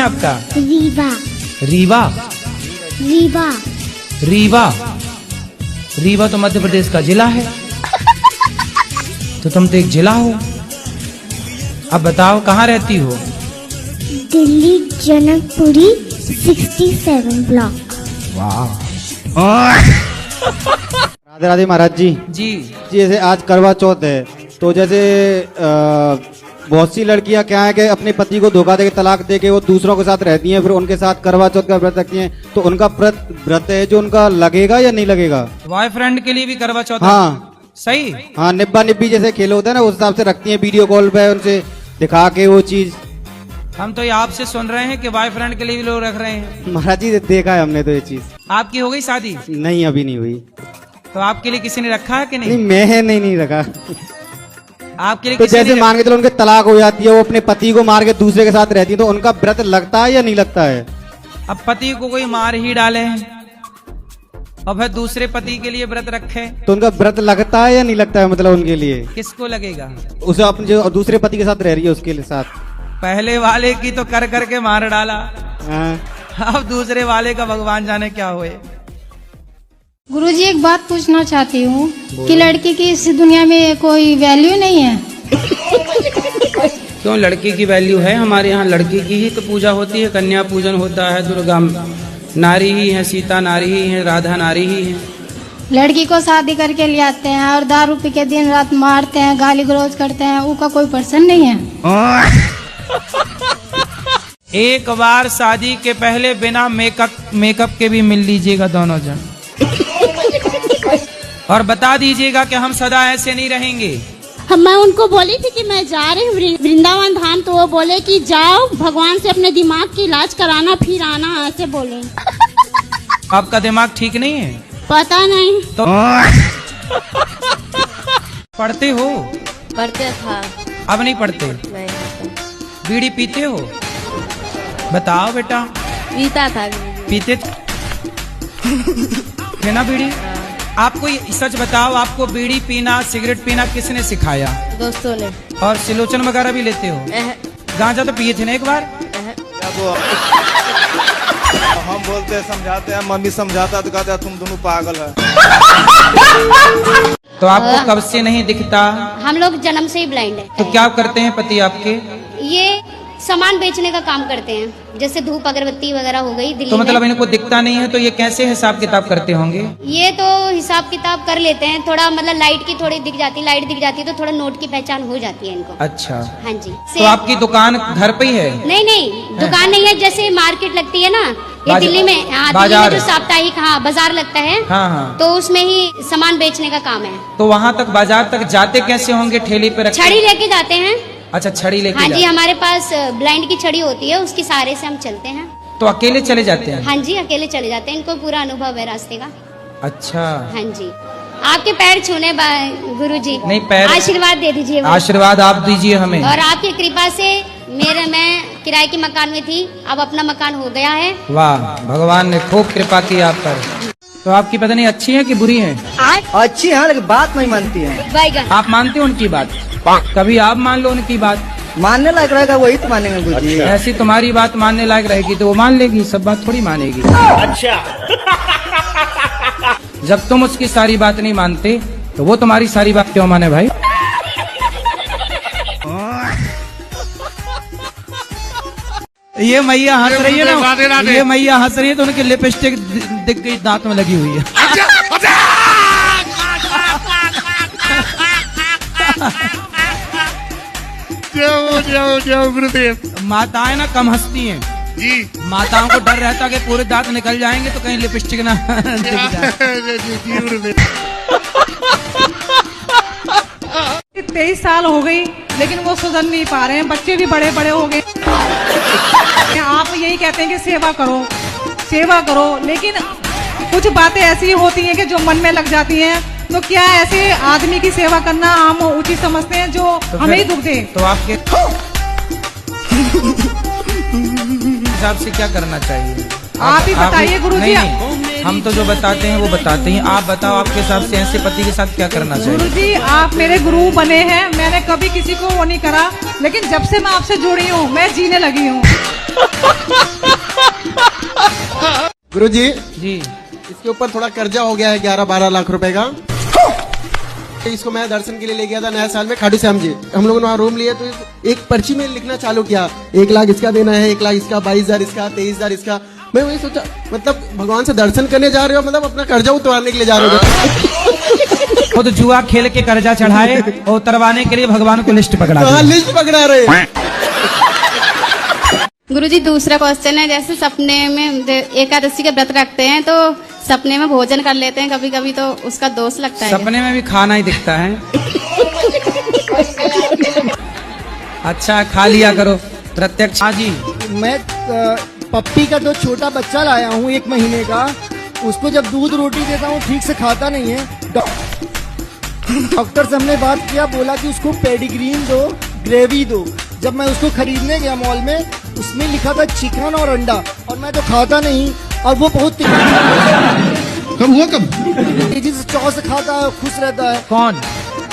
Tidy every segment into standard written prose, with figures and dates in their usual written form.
आपका? रीवा। रीवा? रीवा। रीवा? रीवा तो मध्य प्रदेश का जिला है। तो तुम तो एक जिला हो। अब बताओ कहाँ रहती हो? दिल्ली जनकपुरी 67 ब्लॉक। वाह। राधे राधे महाराज जी। जी जैसे आज करवा चौथ है, तो जैसे बहुत सी लड़कियां क्या है कि अपने पति को धोखा देके तलाक देके वो दूसरों के साथ रहती हैं, फिर उनके साथ करवा चौथ का व्रत रखती हैं, तो उनका व्रत है जो उनका लगेगा या नहीं लगेगा? बॉयफ्रेंड के लिए भी करवा चौथ? हाँ सही। हाँ, निब्बा निब्बी जैसे खेल होता है ना, उस हिसाब से रखती हैं, वीडियो कॉल पे उनसे दिखा के वो चीज। हम तो ये आपसे सुन रहे हैं कि बॉयफ्रेंड के लिए भी लोग रख रहे हैं। महाराज जी देखा है हमने तो ये चीज। आपकी हो गई शादी? नहीं, अभी नहीं हुई। तो आपके लिए किसी ने रखा है कि नहीं? मैं नहीं रखा। आपके लिए तो किसी जैसे ने मान के चलो उनके तलाक हो जाती है, वो अपने पति को मार के दूसरे के साथ रहती है, तो उनका व्रत लगता है या नहीं लगता है? अब पति को कोई मार ही डाले और फिर दूसरे पति के लिए व्रत रखे, तो उनका व्रत लगता है या नहीं लगता है? मतलब उनके लिए किसको लगेगा? उसे अपने जो दूसरे पति के साथ रह रही है उसके साथ। पहले वाले की तो कर करके मार डाला, हाँ। अब दूसरे वाले का भगवान जाने क्या हुए। गुरुजी एक बात पूछना चाहती हूँ कि लड़की की इस दुनिया में कोई वैल्यू नहीं है? क्यों, लड़की की वैल्यू है। हमारे यहाँ लड़की की ही तो पूजा होती है, कन्या पूजन होता है, दुर्गा नारी ही है, सीता नारी ही है, राधा नारी ही है। लड़की को शादी करके ले आते हैं और दारू पी के दिन रात मारते हैं, गाली गलौज करते हैं, उसका कोई पर्सन नहीं है? एक बार शादी के पहले बिना मेकअप के भी मिल लीजिएगा दोनों जन, और बता दीजिएगा कि हम सदा ऐसे नहीं रहेंगे। मैं उनको बोली थी कि मैं जा रही हूँ वृंदावन धाम, तो वो बोले कि जाओ भगवान से अपने दिमाग की इलाज कराना फिर आना, ऐसे बोले। आपका दिमाग ठीक नहीं है? पता नहीं। तो पढ़ते हो? पढ़ते था। अब नहीं पढ़ते? नहीं बीड़ी पीते हो? बताओ बेटा। पीता था। पीते थे ना बीड़ी? आपको ये सच बताओ, आपको बीड़ी पीना सिगरेट पीना किसने सिखाया? दोस्तों ने। और सिलोचन वगैरह भी लेते हो? गांजा तो पिए थे ना एक बार? हम बोलते हैं, समझाते हैं, मम्मी समझाता तो कहते हैं तुम दोनों पागल है। तो आपको कब से नहीं दिखता? हम लोग जन्म से ही ब्लाइंड है। तो क्या करते हैं पति आपके? ये सामान बेचने का काम करते हैं, जैसे धूप अगरबत्ती वगैरह हो गई दिल्ली तो मतलब में। इनको दिखता नहीं है, तो ये कैसे हिसाब किताब करते होंगे? ये तो हिसाब किताब कर लेते हैं, थोड़ा मतलब लाइट की थोड़ी दिख जाती, लाइट दिख जाती है तो थोड़ा नोट की पहचान हो जाती है इनको। अच्छा। हाँ जी। तो आपकी दुकान घर पे ही है? नहीं, दुकान नहीं है, जैसे मार्केट लगती है ना, ये दिल्ली में। हाँ, दिल्ली में जो साप्ताहिक बाजार लगता है, हाँ, तो उसमें ही सामान बेचने का काम है। तो वहाँ तक बाजार तक जाते कैसे होंगे? ठेली पे रख छड़ी लेके जाते हैं। अच्छा, छड़ी लेके? हाँ जी, हमारे पास ब्लाइंड की छड़ी होती है, उसके सहारे से हम चलते हैं। तो अकेले चले जाते हैं? हाँ जी, अकेले चले जाते हैं, इनको पूरा अनुभव है रास्ते का। अच्छा। हाँ जी। आपके पैर छूने गुरु जी। नहीं, पैर आशीर्वाद दे दीजिए। आशीर्वाद आप दीजिए हमें। और आपकी कृपा से मैं किराए के मकान में थी, अब अपना मकान हो गया है। वाह, भगवान ने खूब कृपा की आप पर। तो आपकी पत्नी अच्छी है कि बुरी है? अच्छी है, लेकिन बात नहीं मानती है। आप मानते हो उनकी बात? कभी आप मान लो उनकी बात। मानने लायक रहेगा वही तो मानेंगे गुरुजी। ऐसी तुम्हारी बात मानने लायक रहेगी तो वो मान लेगी, सब बात थोड़ी मानेगी। अच्छा। जब तुम उसकी सारी बात नहीं मानते तो वो तुम्हारी सारी बात क्यों माने भाई? ये मैया हंस रही है ना, ये मैया हंस रही है तो उनकी लिपस्टिक दिख गई, दांत में लगी हुई है। जाओ गुरुदेव। माताएं ना कम हंसती हैं जी। माताओं को डर रहता कि पूरे दांत निकल जाएंगे तो कहीं लिपस्टिक ना दिख जाए। जी गुरुदेव। 23 साल हो गई लेकिन वो सुधर नहीं पा रहे हैं, बच्चे भी बड़े बड़े हो गए। आप यही कहते हैं कि सेवा करो, लेकिन कुछ बातें ऐसी होती हैं कि जो मन में लग जाती हैं। तो क्या ऐसे आदमी की सेवा करना हम उचित समझते हैं जो तो हमें ही दुख दे? तो आपके हिसाब से क्या करना चाहिए? आप ही बताइए गुरुजी। हम तो जो बताते हैं वो बताते हैं, आप बताओ आपके हिसाब से ऐसे पति के साथ क्या करना चाहिए? गुरुजी आप मेरे गुरु बने हैं, मैंने कभी किसी को वो नहीं करा, लेकिन जब से मैं आपसे जुड़ी हूँ मैं जीने लगी हूँ। गुरुजी, जी इसके ऊपर थोड़ा कर्जा हो गया है 11-12 लाख रुपए का। इसको मैं दर्शन के लिए ले गया था नया साल में खाटू श्याम जी। हम लोगों ने वहाँ रूम लिए तो एक पर्ची में लिखना चालू किया, 1 लाख इसका देना है, 1 लाख इसका, 22,000 इसका, 23,000 इसका। मैं वही सोचा, मतलब भगवान से दर्शन करने जा रहे हो, मतलब अपना कर्जा उतरवाने के लिए जा रहे हो। खुद जुआ खेल के कर्जा चढ़ाए और उतरवाने के लिए भगवान को लिस्ट पकड़ा हाँ, दी। लिस्ट पकड़ा रहे। गुरुजी दूसरा क्वेश्चन है, जैसे सपने में एकादशी के व्रत रखते हैं तो सपने में भोजन कर लेते हैं कभी कभी, तो उसका दोष लगता है। सपने में भी खाना ही दिखता है। अच्छा खा लिया करो प्रत्यक्ष। हाँ जी, मैं पप्पी का जो छोटा बच्चा लाया हूँ 1 महीने का, उसको जब दूध रोटी देता हूँ ठीक से खाता नहीं है। डॉक्टर से हमने बात किया, बोला कि उसको पेडिग्रीन दो, ग्रेवी दो। जब मैं उसको खरीदने गया मॉल में, उसमें लिखा था चिकन और अंडा, और मैं तो खाता नहीं, और वो बहुत कब हुआ कब? तेजी से चाव से खाता है, खुश रहता है। कौन?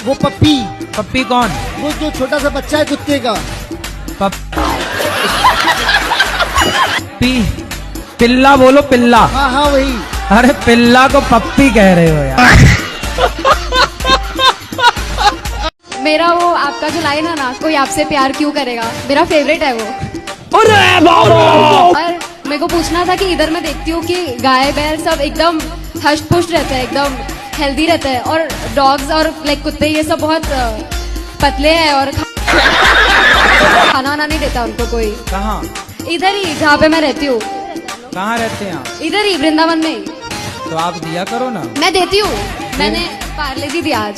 वो पप्पी। पप्पी कौन? वो जो छोटा सा बच्चा है कुत्ते का। पी पिल्ला बोलो, पिल्ला। हाँ हाँ वही। अरे पिल्ला को पप्पी कह रहे हो यार। मेरा वो आपका जो लाइन है ना, कोई आपसे प्यार क्यों करेगा, मेरा फेवरेट है वो। और मेरे को पूछना था कि इधर मैं देखती हूँ कि गाय बैल सब एकदम हष्ट पुष्ट रहते हैं, एकदम हेल्दी रहते हैं, और डॉग्स और लाइक कुत्ते ये सब बहुत पतले हैं और खाना वाना नहीं देता उनको कोई। कहाँ? इधर ही जहाँ पे मैं रहती हूँ। कहाँ रहते हैं आप? इधर ही वृंदावन में ही। तो आप दिया करो ना। मैं देती हूँ, मैंने पार्ले जी दिया आज।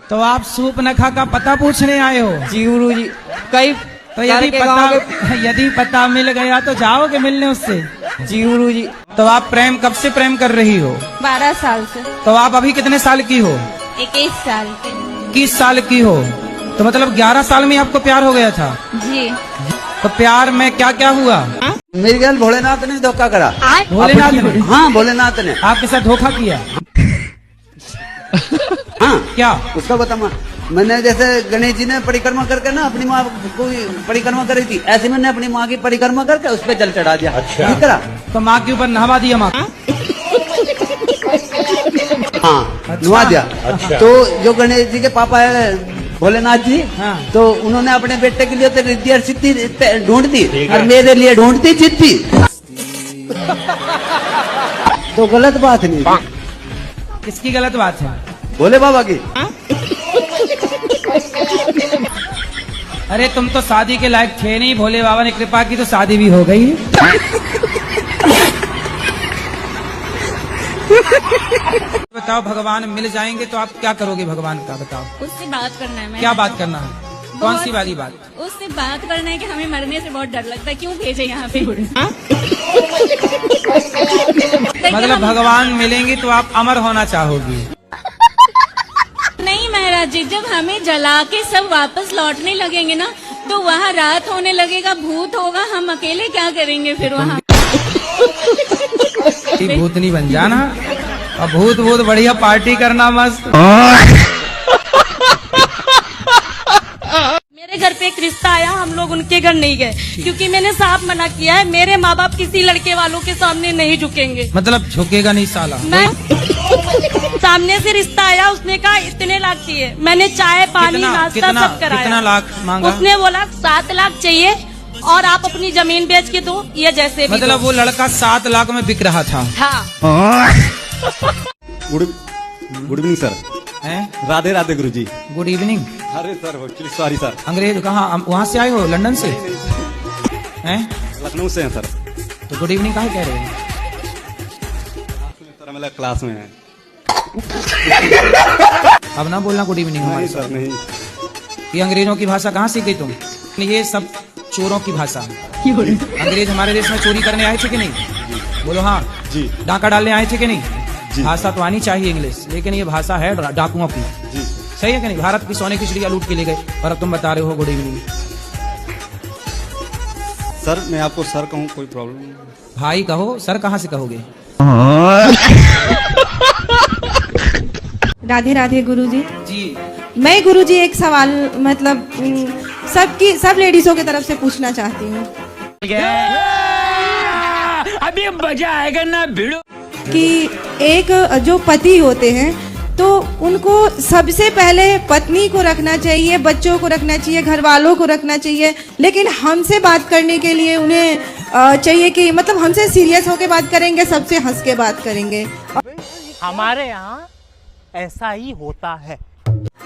तो आप सूप नखा का पता पूछने आए हो? जी गुरु जी, कई तो यदि पता मिल गया तो जाओगे मिलने उससे? जी गुरु जी। तो आप प्रेम कब से प्रेम कर रही हो? 12 साल से। तो आप अभी कितने साल की हो? 21 साल के। 21 साल की हो, तो मतलब 11 साल में आपको प्यार हो गया था? जी। तो प्यार में क्या क्या हुआ? मेरी ख्याल भोलेनाथ ने धोखा करा। भोलेनाथ ने? हाँ, भोलेनाथ ने आपके साथ धोखा किया? हाँ, क्या उसका बता। मैंने जैसे गणेश जी ने परिक्रमा करके ना अपनी माँ को परिक्रमा करी थी, ऐसे मैंने अपनी माँ की परिक्रमा करके उस पर जल चढ़ा दिया। अच्छा। करा तो माँ के ऊपर नहवा दिया माँ? हाँ, नुआ दिया। अच्छा। तो जो गणेश जी के पापा है भोलेनाथ जी, हाँ। तो उन्होंने अपने बेटे के लिए तो रिद्धि और सिद्धि ढूंढ दी, और मेरे लिए ढूंढती जिद्दी। तो गलत बात नहीं। किसकी गलत बात है? भोले बाबा की। अरे तुम तो शादी के लायक थे नहीं, भोले बाबा ने कृपा की तो शादी भी हो गई। बताओ, भगवान मिल जाएंगे तो आप क्या करोगे? भगवान का बताओ। उससे बात करना है। क्या बात करना है? कौन सी वाली बात? उससे बात करना है कि हमें मरने से बहुत डर लगता है, क्यों भेजे यहाँ पे। मतलब भगवान मिलेंगे तो आप अमर होना चाहोगी? नहीं महाराज जी, जब हमें जला के सब वापस लौटने लगेंगे ना, तो वहाँ रात होने लगेगा, भूत होगा, हम अकेले क्या करेंगे फिर वहाँ? भूतनी बन जाना और भूत बढ़िया पार्टी करना मस्त। मेरे घर पे एक रिश्ता आया, हम लोग उनके घर नहीं गए, क्योंकि मैंने साफ मना किया है, मेरे माँ बाप किसी लड़के वालों के सामने नहीं झुकेंगे। मतलब झुकेगा नहीं साला? मैं सामने से रिश्ता आया, उसने कहा इतने लाख चाहिए, मैंने चाय पानी नाश्ता सब कराया। कितना लाख मांगा? उसने बोला 7 लाख चाहिए और आप अपनी जमीन बेच के दो, ये जैसे भी मतलब वो लड़का 7 लाख में बिक रहा था? हाँ। Good evening sir. Radhe Radhe guru ji. Good evening. अरे सर एक्चुअली सॉरी सर। अंग्रेज कहाँ? वहाँ से आए हो? लंदन से? हैं? लखनऊ से हैं सर। तो गुड इवनिंग कहाँ कह रहे हैं? सर मेरा क्लास में है। अब ना बोलना गुड इवनिंग हमारे सर। नहीं, ये अंग्रेजों की भाषा कहाँ सीखी तुम? ये सब चोरों की भाषा। अंग्रेज हमारे देश में चोरी करने आए थे कि नहीं? बोलो हाँ जी। डाका डालने आए थे कि नहीं? भाषा तो आनी चाहिए इंग्लिश, लेकिन ये भाषा है डाकुओं की। जी। सही है कि नहीं? भारत की सोने की चिड़िया लूट के ले गए और अब तुम बता रहे हो गुड इवनिंग। सर मैं आपको सर कहूँ कोई प्रॉब्लम? भाई कहो, सर कहाँ से कहोगे? राधे राधे गुरुजी। जी। मैं गुरुजी एक सवाल मतलब सब लेडीजों की तरफ से पूछना चाहती हूँ। अभी मजा आएगा ना भिड़ो। कि एक जो पति होते हैं तो उनको सबसे पहले पत्नी को रखना चाहिए, बच्चों को रखना चाहिए, घर वालों को रखना चाहिए, लेकिन हमसे बात करने के लिए उन्हें चाहिए कि मतलब हमसे सीरियस होकर बात करेंगे, सबसे हंस के बात करेंगे। हमारे यहाँ ऐसा ही होता है।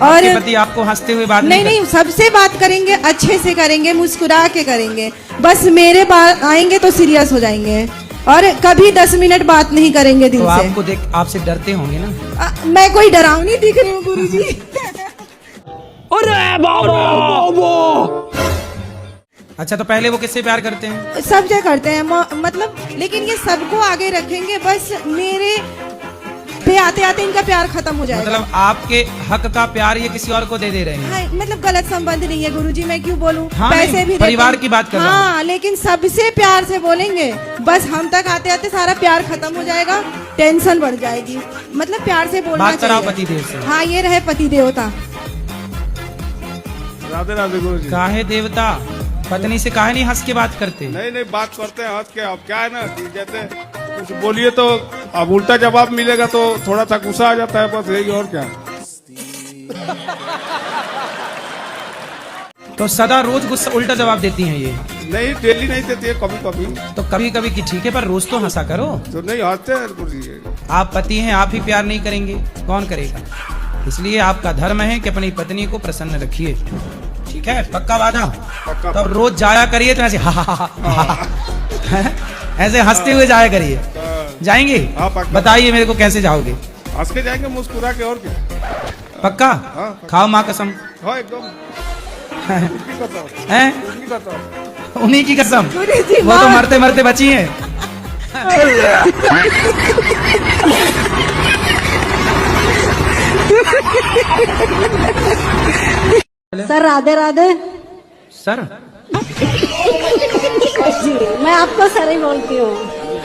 और पति आपको हंसते हुए बात नहीं, सबसे बात करेंगे, अच्छे से करेंगे, मुस्कुरा के करेंगे। बस मेरे बात आएंगे तो सीरियस हो जाएंगे और कभी 10 मिनट बात नहीं करेंगे दिल तो से। आपको देख आपसे डरते होंगे ना? मैं कोई डरावनी दिख रही हूँ गुरुजी? अच्छा, तो पहले वो किससे प्यार करते हैं? सब जगह करते हैं मतलब, लेकिन ये सबको आगे रखेंगे, बस मेरे पे आते आते इनका प्यार खत्म हो जाएगा। मतलब आपके हक का प्यार ये किसी और को दे रहे हैं? हाँ, मतलब गलत संबंध नहीं है गुरुजी, मैं क्यों बोलूं? हाँ, पैसे भी परिवार की बात कर रहा हूं। हाँ, लेकिन सबसे प्यार से बोलेंगे, बस हम तक आते आते सारा प्यार खत्म हो जाएगा, टेंशन बढ़ जाएगी। मतलब प्यार से बोलना बात कराओ चाहिए। पति देव से। हाँ, ये रहे पति देवता। राधे राधे गुरुजी। काहे देवता, पत्नी से काहे नहीं हंस के बात करते? नहीं बात करते हैं हंस के। अब क्या है ना कि जैसे कुछ बोलिए तो अब उल्टा जवाब मिलेगा तो थोड़ा सा गुस्सा आ जाता है, बस यही, और क्या। तो सदा रोज गुस्सा उल्टा जवाब देती हैं ये? नहीं, डेली नहीं देती है, कभी कभी। तो कभी कभी की ठीक है, पर रोज तो हंसा करो। तो नहीं हंसते हैं गुरुजी। आप पति हैं, आप ही प्यार नहीं करेंगे, कौन करेगा? इसलिए आपका धर्म है कि अपनी पत्नी को प्रसन्न रखिए, ठीक है? पक्का वादा? तब रोज जाया करिए तो ऐसे ऐसे हंसते हुए जाया करिए। जाएंगे? बताइए मेरे को कैसे जाओगे? हंस के जाएंगे, मुस्कुरा के, और क्या। पक्का? खाओ माँ कसम। हाँ, एकदम। उन्हीं की कसम। वो तो मरते मरते बची हैं। सर राधे राधे। सर जी, मैं आपको सर ही बोलती हूँ।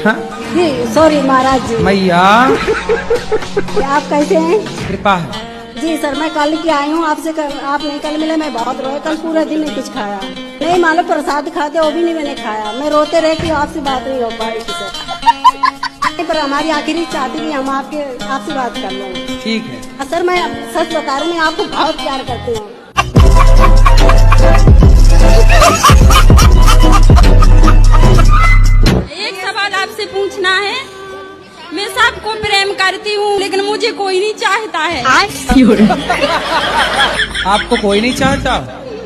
हाँ? जी सॉरी महाराज जी। मैया आप कैसे हैं? कृपा है जी सर, मैं कल की आई हूँ आपसे। आप नहीं कल मिले, मैं बहुत रोए, कल पूरा दिन नहीं कुछ खाया। नहीं मालूम प्रसाद खाते वो भी नहीं मैंने खाया, मैं रोते रहती हूँ, आपसे बात नहीं हो पाई थी सर। पर हमारी आखिरी चाहती थी हम आपसे बात कर लें। ठीक है सर, मैं सच बता रही हूँ, मैं आपको बहुत प्यार करती हूँ। एक सवाल आपसे पूछना है। मैं सबको प्रेम करती हूँ लेकिन मुझे कोई नहीं चाहता है। आपको कोई नहीं चाहता?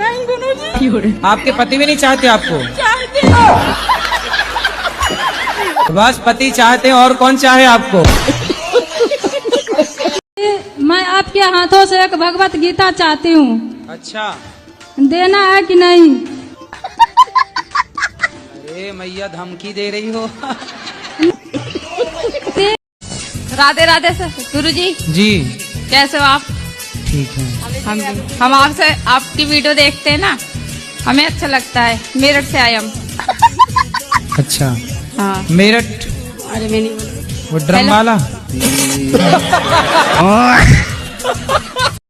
नहीं गुरुजी। आपके पति भी नहीं चाहते आपको? चाहते। बस पति चाहते हैं, और कौन चाहे आपको? मैं आपके हाथों से एक भगवत गीता चाहती हूँ। अच्छा, देना है कि नहीं? अरे मैया धमकी दे रही हो। राधे राधे सर। गुरुजी जी कैसे हो आप? ठीक है। हम आपसे आपकी वीडियो देखते हैं ना, हमें अच्छा लगता है। मेरठ से आए हम। अच्छा, हाँ मेरठ। अरे मैं नहीं वो ड्रम वाला।